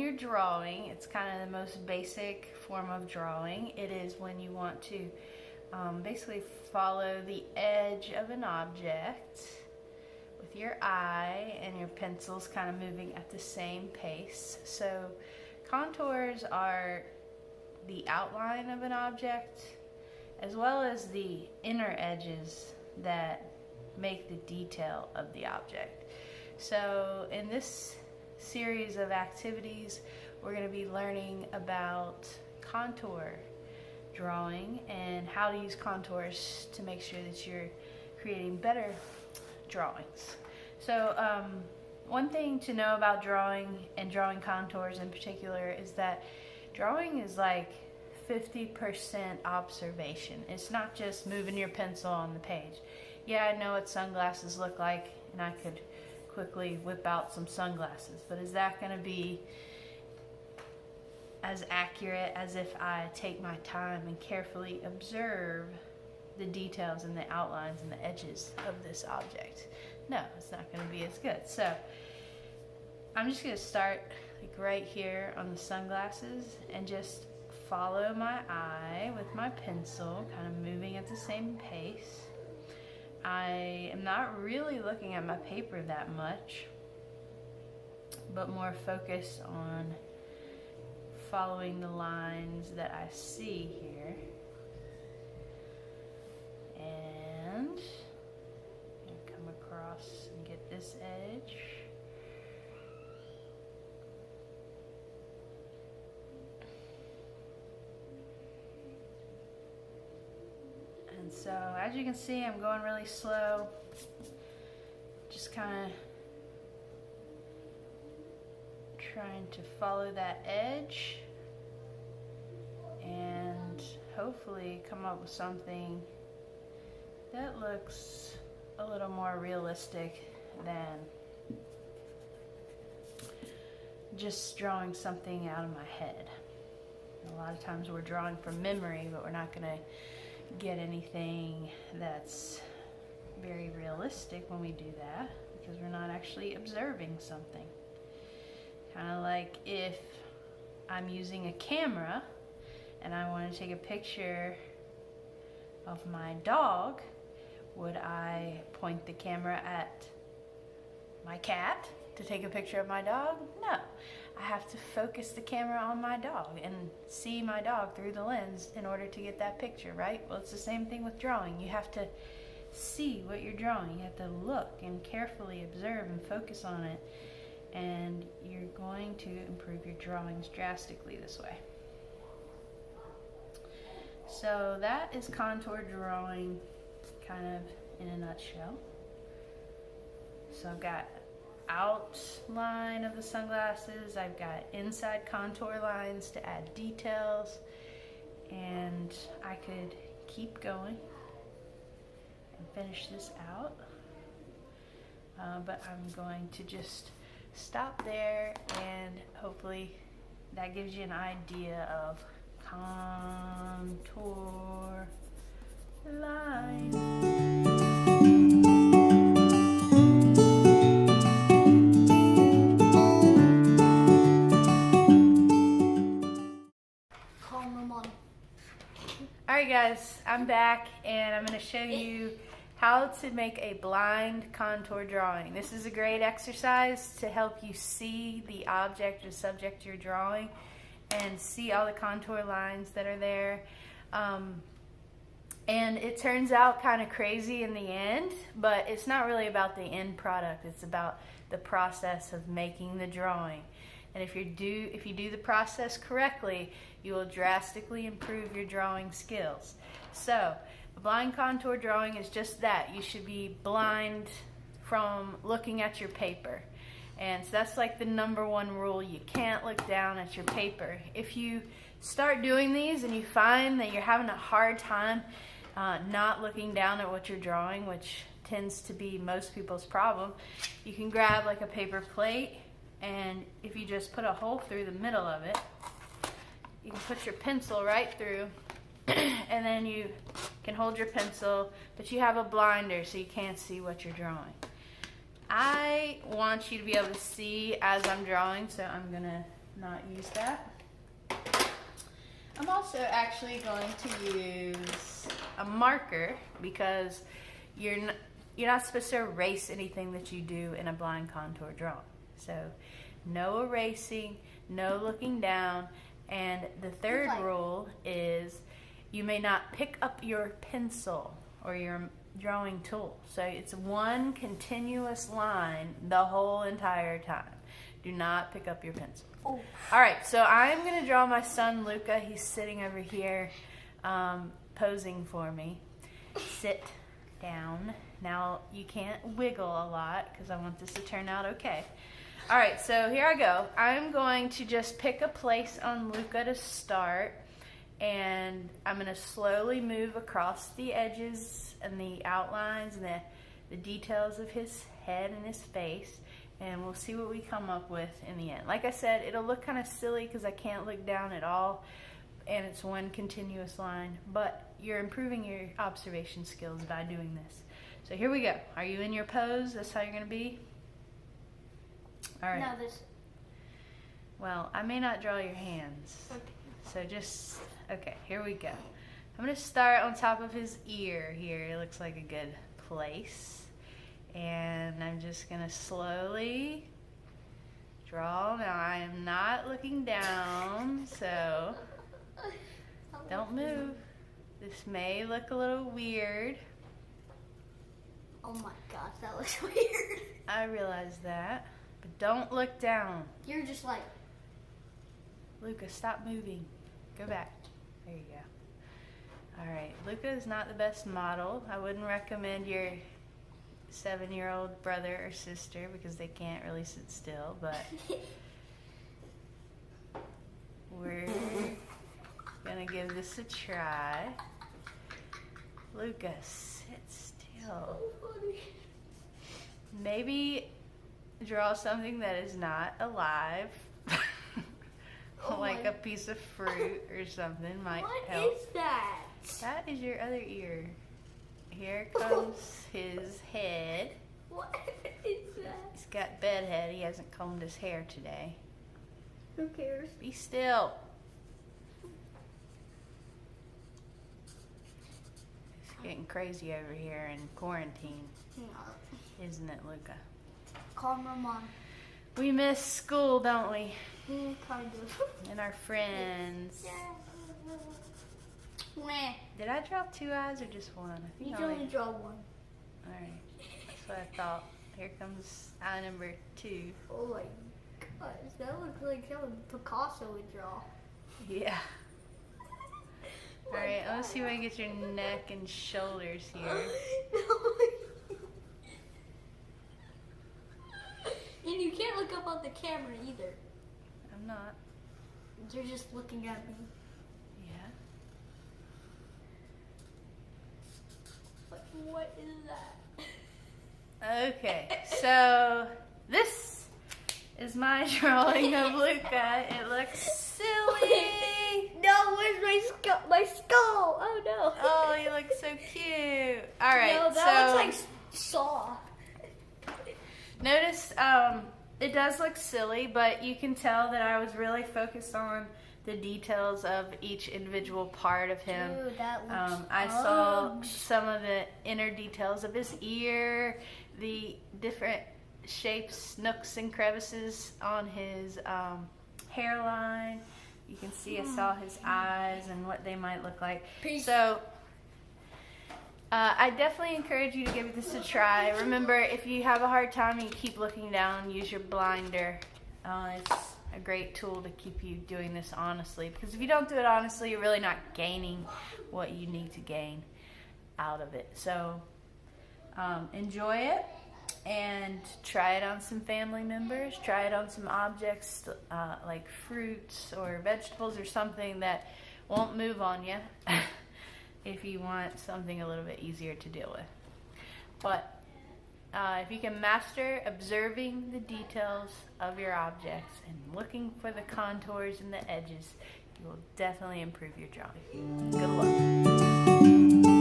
you're drawing, it's kind of the most basic form of drawing. It is when you want to basically follow the edge of an object with your eye, and your pencil's kind of moving at the same pace. So contours are the outline of an object as well as the inner edges that make the detail of the object. So in this series of activities, we're going to be learning about contour drawing and how to use contours to make sure that you're creating better drawings. So one thing to know about drawing and drawing contours in particular is that drawing is like 50% observation. It's not just moving your pencil on the page. Yeah, I know what sunglasses look like, and I could quickly whip out some sunglasses, but is that going to be as accurate as if I take my time and carefully observe the details and the outlines and the edges of this object? No, it's not going to be as good. So I'm just going to start like right here on the sunglasses and just follow my eye with my pencil, kind of moving at the same pace. I am not really looking at my paper that much, but more focused on following the lines that I see here. And come across and get this edge. And so as you can see, I'm going really slow, just kind of trying to follow that edge and hopefully come up with something that looks a little more realistic than just drawing something out of my head. A lot of times we're drawing from memory, but we're not going to get anything that's very realistic when we do that, because we're not actually observing something. Kind of like if I'm using a camera and I want to take a picture of my dog, would I point the camera at my cat to take a picture of my dog? No. I have to focus the camera on my dog and see my dog through the lens in order to get that picture, right? Well, it's the same thing with drawing. You have to see what you're drawing. You have to look and carefully observe and focus on it, and you're going to improve your drawings drastically this way. So that is contour drawing kind of in a nutshell. So I've got outline of the sunglasses, I've got inside contour lines to add details, and I could keep going and finish this out, but I'm going to just stop there, and hopefully that gives you an idea of contour line. Alright guys, I'm back and I'm going to show you how to make a blind contour drawing. This is a great exercise to help you see the object or subject you're drawing and see all the contour lines that are there. And it turns out kind of crazy in the end, but it's not really about the end product. It's about the process of making the drawing. And if you do the process correctly, you will drastically improve your drawing skills. So, a blind contour drawing is just that. You should be blind from looking at your paper. And so that's like the #1 rule. You can't look down at your paper. If you start doing these and you find that you're having a hard time not looking down at what you're drawing, which tends to be most people's problem, you can grab like a paper plate, and if you just put a hole through the middle of it, you can put your pencil right through, and then you can hold your pencil, but you have a blinder so you can't see what you're drawing. I want you to be able to see as I'm drawing, so I'm gonna not use that. I'm also actually going to use a marker because you're not supposed to erase anything that you do in a blind contour drawing. So no erasing, no looking down, and the third rule is you may not pick up your pencil or your drawing tool. So it's one continuous line the whole entire time. Do not pick up your pencil. Oh. All right, so I'm going to draw my son, Luca. He's sitting over here posing for me. Sit down. Now, you can't wiggle a lot because I want this to turn out okay. All right, so here I go. I'm going to just pick a place on Luca to start, and I'm going to slowly move across the edges and the outlines and the details of his head and his face. And we'll see what we come up with in the end. Like I said, it'll look kind of silly because I can't look down at all, and it's one continuous line, but you're improving your observation skills by doing this. So here we go. Are you in your pose? That's how you're going to be? All right. No, this. Well, I may not draw your hands. Okay. So okay, here we go. I'm going to start on top of his ear here. It looks like a good place. And I'm just going to slowly draw. Now, I am not looking down, so don't move. This may look a little weird. Oh my gosh, that looks weird. I realize that, but don't look down. You're just like... Luca, stop moving. Go back. There you go. All right, Luca is not the best model. I wouldn't recommend your 7-year-old brother or sister because they can't really sit still, but we're gonna give this a try. Luca, sit still. Maybe draw something that is not alive, like a piece of fruit or something might help. What is that? That is your other ear. Here comes his head. What is that? He's got bed head. He hasn't combed his hair today. Who cares? Be still. It's getting crazy over here in quarantine. No. Isn't it, Luca? Call my mom. We miss school, don't we? Kind of. And our friends. Yeah. Did I draw 2 eyes or just one? I think You I can only draw one. Alright. That's what I thought. Here comes eye number 2. Oh my gosh, that looks like something Picasso would draw. Yeah. Alright, let's see if I can get your neck and shoulders here. And you can't look up on the camera either. I'm not. You're just looking at me. What is that? Okay, so this is my drawing of Luca. It looks silly. No, where's my skull? My skull. Oh no. Oh, you look so cute. All right, no, that looks like Saw. Notice it does look silly, but you can tell that I was really focused on the details of each individual part of him. Dude, that looks I saw some of the inner details of his ear, the different shapes, nooks and crevices on his hairline. You can see I saw his eyes and what they might look like. So I definitely encourage you to give this a try. Remember, if you have a hard time and you keep looking down, use your blinder. It's a great tool to keep you doing this honestly, because if you don't do it honestly, you're really not gaining what you need to gain out of it. So enjoy it and try it on some family members. Try it on some objects like fruits or vegetables or something that won't move on you if you want something a little bit easier to deal with. But if you can master observing the details of your objects and looking for the contours and the edges, you will definitely improve your drawing. Good luck.